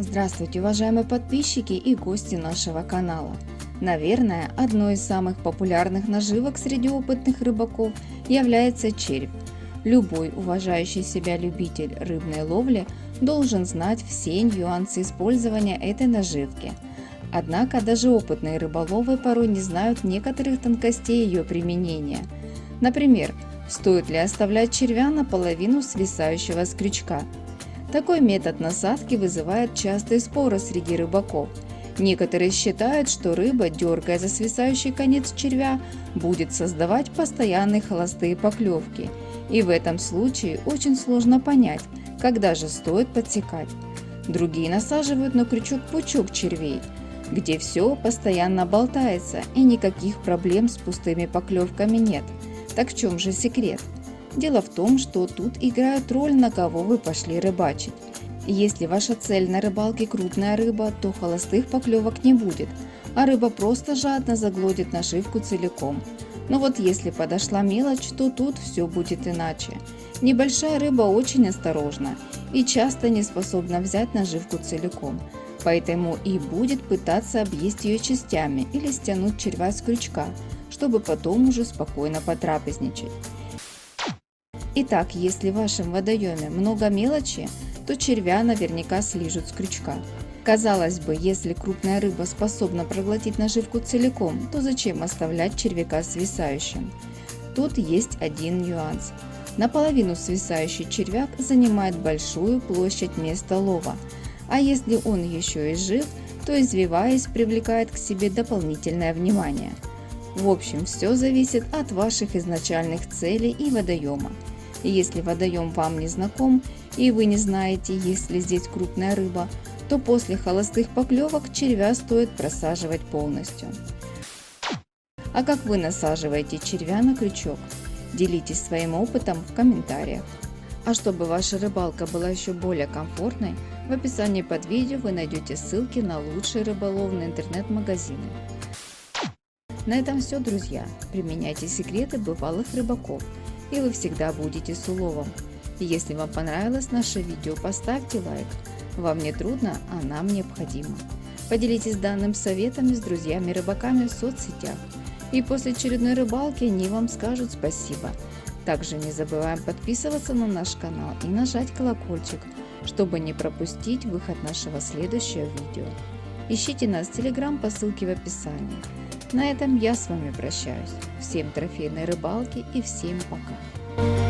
Здравствуйте, уважаемые подписчики и гости нашего канала. Наверное, одной из самых популярных наживок среди опытных рыбаков является червь. Любой уважающий себя любитель рыбной ловли должен знать все нюансы использования этой наживки. Однако даже опытные рыболовы порой не знают некоторых тонкостей ее применения. Например, стоит ли оставлять червя наполовину свисающего с крючка. Такой метод насадки вызывает частые споры среди рыбаков. Некоторые считают, что рыба, дергая за свисающий конец червя, будет создавать постоянные холостые поклевки. И в этом случае очень сложно понять, когда же стоит подсекать. Другие насаживают на крючок пучок червей, где все постоянно болтается и никаких проблем с пустыми поклевками нет. Так в чем же секрет? Дело в том, что тут играет роль, на кого вы пошли рыбачить. Если ваша цель на рыбалке крупная рыба, то холостых поклевок не будет, а рыба просто жадно заглотит наживку целиком. Но вот если подошла мелочь, то тут все будет иначе. Небольшая рыба очень осторожна и часто не способна взять наживку целиком, поэтому и будет пытаться объесть ее частями или стянуть червя с крючка, чтобы потом уже спокойно потрапезничать. Итак, если в вашем водоеме много мелочи, то червя наверняка слижут с крючка. Казалось бы, если крупная рыба способна проглотить наживку целиком, то зачем оставлять червяка свисающим? Тут есть один нюанс. Наполовину свисающий червяк занимает большую площадь места лова, а если он еще и жив, то, извиваясь, привлекает к себе дополнительное внимание. В общем, все зависит от ваших изначальных целей и водоема. Если водоем вам не знаком и вы не знаете, есть ли здесь крупная рыба, то после холостых поклевок червя стоит просаживать полностью. А как вы насаживаете червя на крючок? Делитесь своим опытом в комментариях. А чтобы ваша рыбалка была еще более комфортной, в описании под видео вы найдете ссылки на лучшие рыболовные интернет-магазины. На этом все, друзья. Применяйте секреты бывалых рыбаков, и вы всегда будете с уловом. Если вам понравилось наше видео, поставьте лайк. Вам не трудно, а нам необходимо. Поделитесь данным советами с друзьями-рыбаками в соцсетях. И после очередной рыбалки они вам скажут спасибо. Также не забываем подписываться на наш канал и нажать колокольчик, чтобы не пропустить выход нашего следующего видео. Ищите нас в Telegram по ссылке в описании. На этом я с вами прощаюсь. Всем трофейной рыбалки и всем пока!